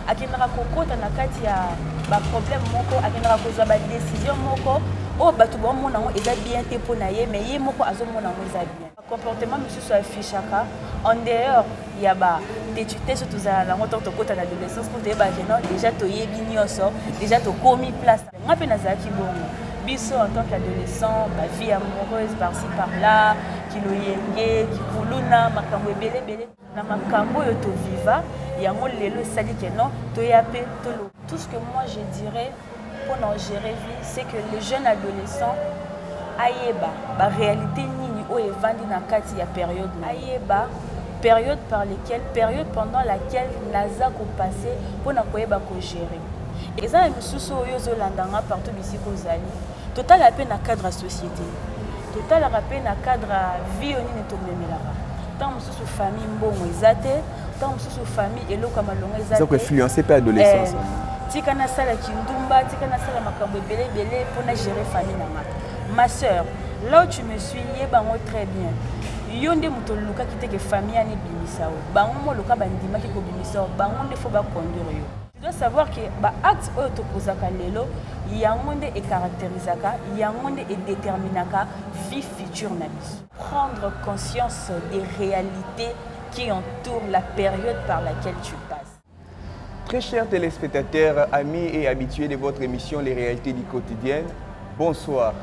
akendaka kokota na kati ya ba problème moko akendaka kozwa ba décision moko o bato bomona ngo eza bien te pona ye mais ye moko azomona ngo eza bien comportement monsieur affichaka en dehors ya ba d'étudier surtout za la ngoto tokota na adolescence pour te ba que non déjà to yebi nyonso déjà to komi place ngape na zaki bongo biso en tant qu'adolescent ba vie amoureuse par-ci par-là kiloyenge kikuluna makambo ebele bele na makambo yo to viva yango lelo sali que non to yape to lo tout ce que moi je dirais pour en gérer vie c'est que les jeunes adolescents ayeba ba réalité nini o evandi na kati ya période ayeba période pendant laquelle naza ko passer pour na koyeba ko gérer et ça misusu oyo zo landanga partout bisi ko zali total la peine na cadre société total la peine na cadre vie nini to memelaka tant misusu famille mbongo ezate tant misusu famille eloko malonga ezate ça ko influencer par adolescence tika na sala kindumba tika na sala makambo belé pour na gérer famille na ma sœur là où tu me suis yebango très bien yonde muto luka kiteke famille ani bimisao bango mo luka bandima ki ko bimisao bango nde faut ba conduire yo tu dois savoir que ba acte oyo to posaka lelo yango nde e caractérisaka yango nde e déterminaka vie future na biso prendre conscience des réalités qui entourent la période par laquelle tu passes. Très chers téléspectateurs, amis et habitués de votre émission Les réalités du quotidien, bonsoir.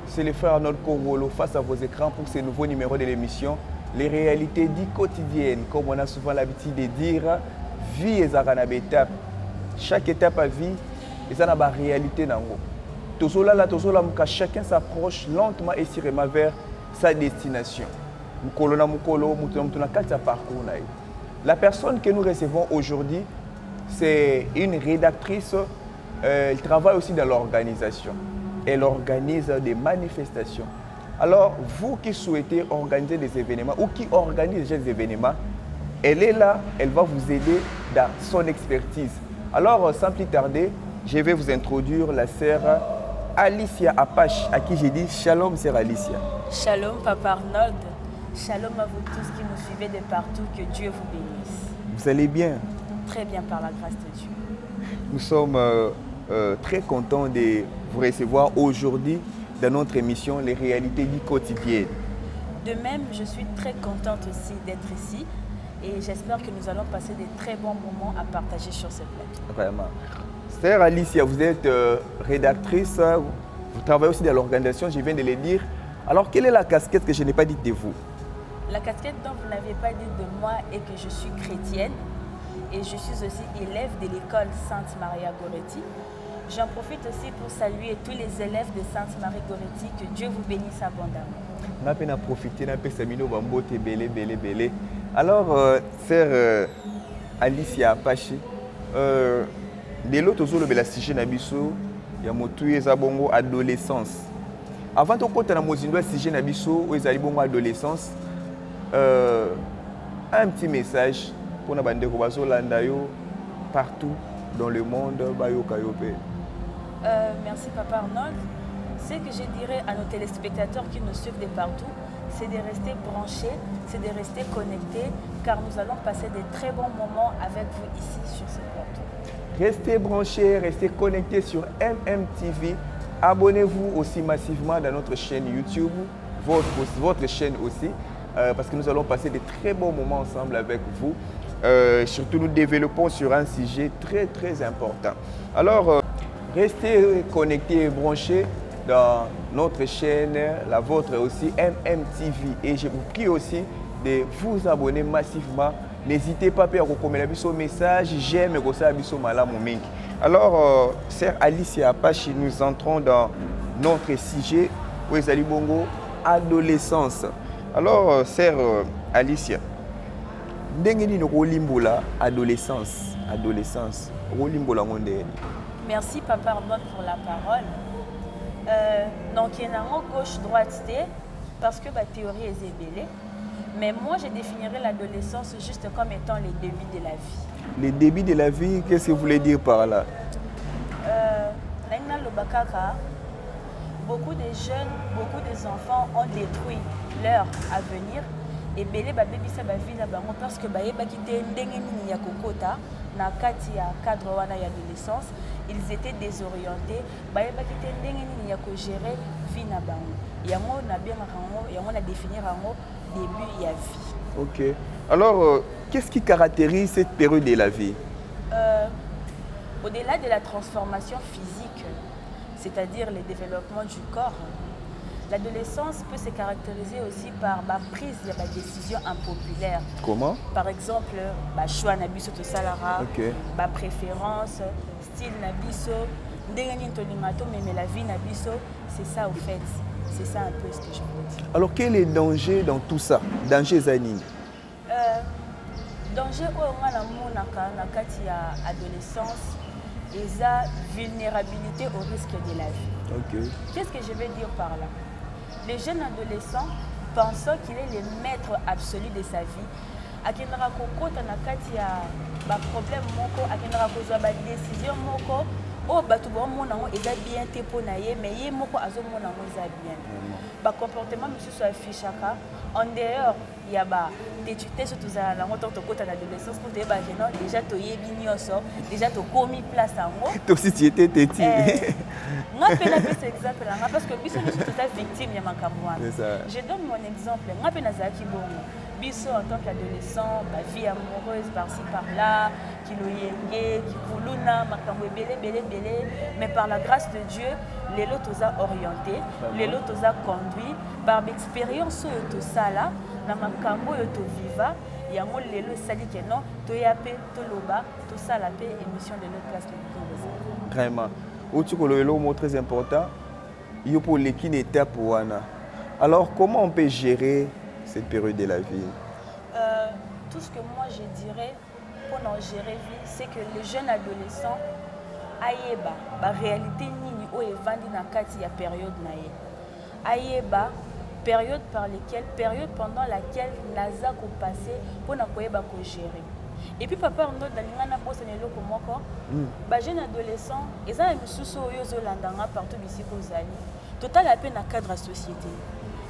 C'est le frère Arnold Kongolo face à vos écrans pour ce nouveau numéro de l'émission Les réalités du quotidien. Comme on a souvent l'habitude de dire, vie est une étape. Chaque étape à vie est une réalité. Chacun s'approche lentement et sûrement vers sa destination. La personne que nous recevons aujourd'hui, c'est une rédactrice. Elle travaille aussi dans l'organisation. Elle organise des manifestations. Alors, vous qui souhaitez organiser des événements ou qui organisez des événements, elle est là, elle va vous aider dans son expertise. Alors, sans plus tarder, je vais vous introduire la sœur Alicia Apache, à qui j'ai dit Shalom, sœur Alicia. Shalom, Papa Arnold. Shalom à vous tous qui nous suivez de partout. Que Dieu vous bénisse. Vous allez bien? Très bien, par la grâce de Dieu. Nous sommes très contents de vous recevoir aujourd'hui dans notre émission Les réalités du quotidien. De même, je suis très contente aussi d'être ici et j'espère que nous allons passer de très bons moments à partager sur ce plateau. Vraiment. Sœur Alicia, vous êtes rédactrice, vous travaillez aussi dans l'organisation, je viens de le dire. Alors, quelle est la casquette que je n'ai pas dite de vous? La casquette dont vous n'avez pas dit de moi est que je suis chrétienne et je suis aussi élève de l'école Sainte Maria Goretti. J'en profite aussi pour saluer tous les élèves de Sainte Marie Goretti. Que Dieu vous bénisse abondamment. On a peine à profiter, on a peine à samino bambo te belé. Alors, sœur Alicia Apache, de l'autre jour le sujet nabiso, il y a motué zabongo adolescence. Avant de compter dans mozindo sujet nabiso, où ils allaient bongo adolescence, un petit message pour na bande ko landayo partout dans le monde bayo kayope. Merci Papa Arnold. Ce que je dirais à nos téléspectateurs qui nous suivent de partout, c'est de rester branchés, c'est de rester connectés, car nous allons passer de très bons moments avec vous ici sur ce plateau. Restez branchés, restez connectés sur MMTV. Abonnez-vous aussi massivement dans notre chaîne YouTube, votre chaîne aussi, parce que nous allons passer de très bons moments ensemble avec vous. Surtout, nous développons sur un sujet très très important. Alors, restez connectés et branchés dans notre chaîne, la vôtre aussi, MMTV. Et je vous prie aussi de vous abonner massivement. N'hésitez pas à recommander ce message, j'aime et ça malamomink. Alors, sœur Alicia Apache, nous entrons dans notre sujet, Wezali Bongo, adolescence. Alors, sœur Alicia, ndengeni no limbola adolescence. Limbola monde. Merci Papa Arnold pour la parole. Donc il y a une gauche-droite parce que la théorie est ébélée. Mais moi je définirais l'adolescence juste comme étant les débuts de la vie. Les débuts de la vie, qu'est-ce que vous voulez dire par là? Beaucoup de jeunes, beaucoup des enfants ont détruit leur avenir. Et belé ba bébisa ba vie na bango parce que ba yeba kité ndenge nini ya kokota na kati ya cadre wana ya adolescence, ils étaient désorientés, bayebaki te ndenge nini ya ko gérer vie na bango. Yango na bien rango, yango na définir rango début ya vie. OK. Alors qu'est-ce qui caractérise cette période de la vie? Au-delà de la transformation physique, c'est-à-dire le développement du corps, l'adolescence peut se caractériser aussi par la prise de décisions impopulaires. Comment? Par exemple, choix na biso to salara, préférence, style na biso, ndenge nini tolinga to mais la vie na biso, c'est ça au fait. C'est ça un peu ce que je veux dire. Alors quel est le danger dans tout ça? Danger zanini? Danger oyo nga na monaka na kati ya adolescence, et la vulnérabilité au risque de la vie. Okay. Qu'est-ce que je veux dire par là? Les jeunes adolescents pensant qu'il est le maître absolu de sa vie, akendaka kokota na kati ya ba problème moko, akendaka kozwa ba décision moko, o batu ba mona ngo eza bien te pona ye, mais ye moko azomona ngo eza bien. Ba comportement monsieur so affichaka en dehors ya ba d'étudier sur tout ça, on tente côté l'adolescence pour te ba non déjà to yebi nyonso, déjà to komi place ango. To si tu étais têtu. Nga pe na pese exemple là parce que biso nous sommes victimes ya makambo wana. Je donne mon exemple, nga pe na zaki bongo. Biso en tant qu'adolescent, ba vie amoureuse par-ci par-là, qui loyenge, qui kuluna, makambo belé, mais par la grâce de Dieu, les lots toza orienté, les lots toza conduit par l'expérience de tout ça là. Na makambo yo to viva yango lelo sali ke non to yape to loba to sala pe émission de notre place le vraiment outi ko lelo mot très important yo pour l'équipe étape wana. Alors comment on peut gérer cette période de la vie? Tout ce que moi je dirais pour en gérer vie, c'est que les jeunes adolescents ayeba ba réalité nini o evandi na kati ya période na ye ayeba période pendant laquelle naza ko passer pour na koyeba ko gérer. Et puis papa on a dalingana bossa ne loko moko ba jeune adolescent eza misusu oyo zo landanga partout bisi ko zali total la peine na cadre société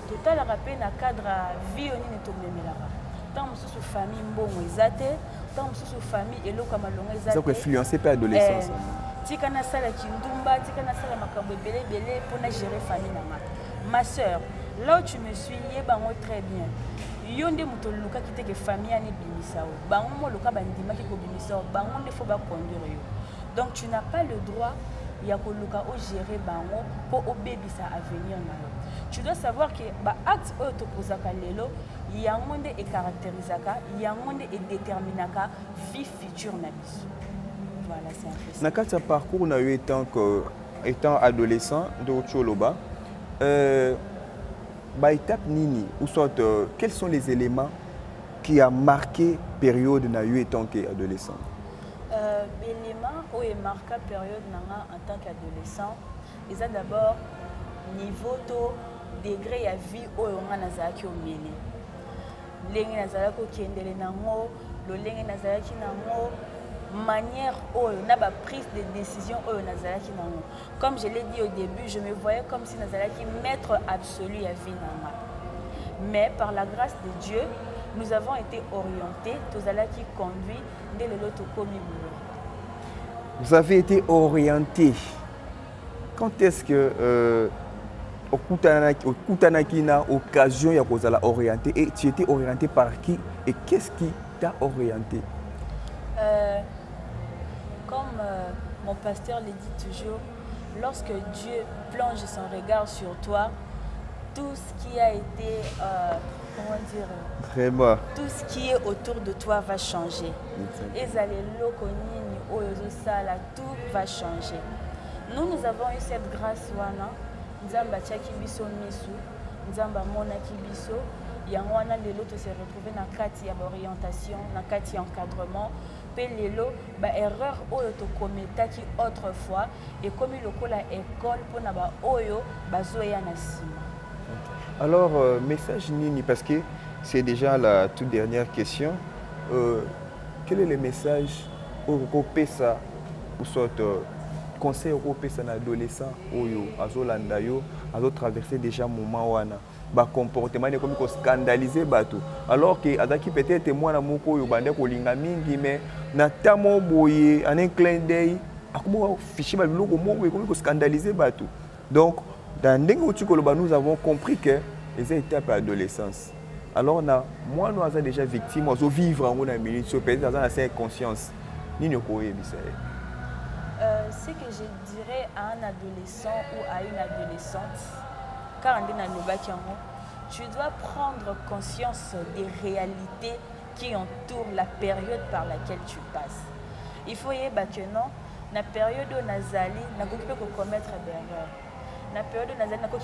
total la peine na cadre vie oni ne to memelaka tant misusu famille mbongo ezate tant misusu famille eloko malonga ezate ça ko influencer par adolescence tika na sala kindumba tika na sala makambo belé pour na gérer famille na ma sœur. Là où tu me suis, bango très bien. Yonde muto luka kite ke famille ani bimisa o. Bango mo luka bandima ki ko bimisa o. Bango ne faut pas conduire yo. Donc tu n'as pas le droit ya ko luka o gérer bango pour obébisa avenir na yo. Tu dois savoir que ba acte o to posaka lelo yango nde e caractérisaka, yango nde e déterminaka vie future na biso. Voilà, c'est un peu ça. Na kati ya parcours na yo étant adolescent de Choloba, étape nini ou soit quels sont les éléments qui a marqué période na yo étant qu'adolescent? Élément où est marqué période nanga en tant qu'adolescent, ils ont d'abord niveau to degré ya vie où on a nazaki au mele. Lengi nazalaki okendele nango, lo lengi nazalaki nango manière na ba prise de décision nazalaki nango. Comme je l'ai dit au début, je me voyais comme si nazalaki maître absolu à vie nanga. Mais par la grâce de Dieu, nous avons été orientés, tozalaki conduits dès le loto komi boulot. Vous avez été orienté. Quand est-ce que au Kutanaki na occasion ya kozala orienté et tu étais orienté par qui et qu'est-ce qui t'a orienté? Comme mon pasteur le dit toujours, lorsque Dieu plonge son regard sur toi, tout ce qui a été, comment dire, vraiment, tout ce qui est autour de toi va changer. Et tout va changer. Nous avons eu cette grâce, Nzamba tchaki biso misu, Nzamba monaki biso, yangwana lelo to se retrouver na kati ya orientation, na kati ya encadrement. Lelo ba erreur oyo to kometaki autrefois et comme lokola école pour na ba oyo bazoya na sima. Alors message nini parce que c'est déjà la toute dernière question. Quel est le message au pesa ou soit conseil européen un adolescent oyo azolanda yo azo traverser déjà moment wana ba comportement ne comme ko scandaliser bato alors que azaki peut-être mwana moko oyo bande ko linga mingi mais na tamo boye en un clin d'œil akomo fichi ba biloko moko comme ko scandaliser bato. Donc dans ndenge otu ko loba nous avons compris que les étapes adolescence. Alors moi nous avons déjà victime ozo vivre en une minute sur peut-être dans la conscience ni ne ko yebisa. Ce que je dirais à un adolescent ou à une adolescente, car tu dois prendre conscience des réalités qui entourent la période par laquelle tu passes. Il faut y que non, la période où Nazali n'a pas commettre d'erreur. La période où Nazali n'a pas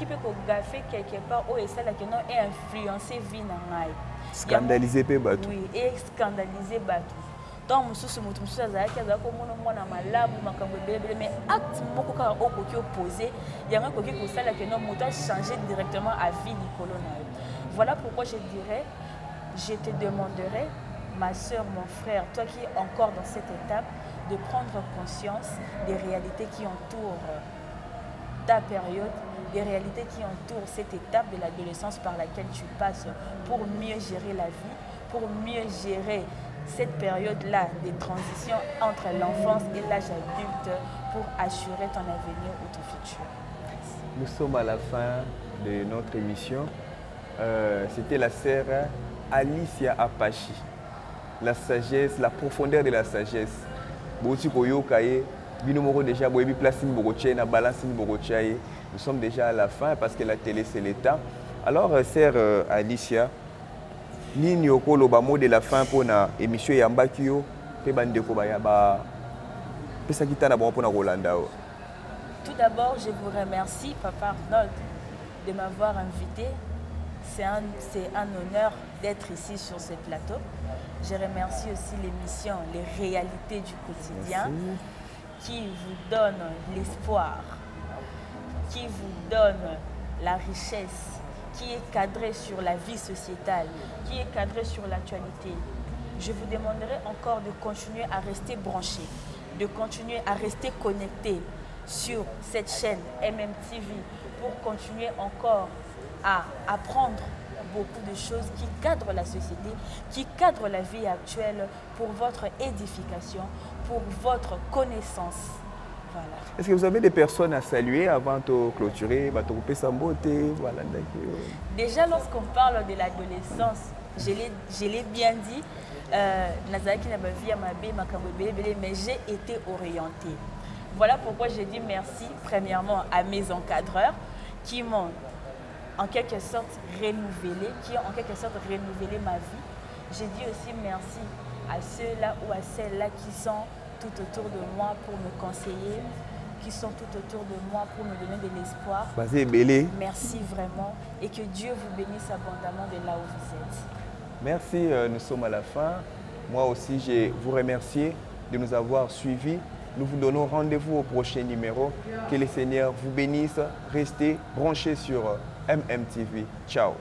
gaffer quelque part où ça que non est influencé vie na scandaliser pe batou. Oui, et scandaliser batou. Donc mususu mutu mususu azalaki azalaki komona mwana malamu makambo ebelebele mais acte moko kaka okoki opposé yango okoki kosala ke non moto changer directement à vie likolo na yo. Voilà pourquoi je dirais, je te demanderai, ma soeur, mon frère, toi qui es encore dans cette étape, de prendre conscience des réalités qui entourent ta période, des réalités qui entourent cette étape de l'adolescence par laquelle tu passes pour mieux gérer la vie, pour mieux gérer cette période-là de transition entre l'enfance et l'âge adulte pour assurer ton avenir ou ton futur. Nous sommes à la fin de notre émission. C'était la sœur Alicia Apache. La sagesse, la profondeur de la sagesse. Nous sommes déjà à la fin parce que la télé c'est l'État. Alors, sœur Alicia, ligne okolo ba mot de la fin pour na émission Yambakio pe bandeko ba ya ba pesa kitana bon pour na Rolanda. Tout d'abord, je vous remercie Papa Arnold de m'avoir invité. C'est un honneur d'être ici sur ce plateau. Je remercie aussi l'émission Les réalités du quotidien. Merci. Qui vous donne l'espoir, qui vous donne la richesse, qui est cadré sur la vie sociétale, qui est cadré sur l'actualité. Je vous demanderai encore de continuer à rester branchés, de continuer à rester connectés sur cette chaîne MMTV pour continuer encore à apprendre beaucoup de choses qui cadrent la société, qui cadrent la vie actuelle pour votre édification, pour votre connaissance. Voilà. Est-ce que vous avez des personnes à saluer avant de clôturer, voilà. Déjà, lorsqu'on parle de l'adolescence, je l'ai bien dit, mais j'ai été orientée. Voilà pourquoi j'ai dit merci premièrement à mes encadreurs qui m'ont en quelque sorte renouvelé, qui ont en quelque sorte renouvelé ma vie. J'ai dit aussi merci à ceux-là ou à celles-là qui sont tout autour de moi pour me conseiller, qui sont tout autour de moi pour me donner de l'espoir. Merci vraiment et que Dieu vous bénisse abondamment de là où vous êtes. Merci, nous sommes à la fin. Moi aussi, je vous remercie de nous avoir suivis. Nous vous donnons rendez-vous au prochain numéro. Que le Seigneur vous bénisse. Restez branchés sur MMTV. Ciao.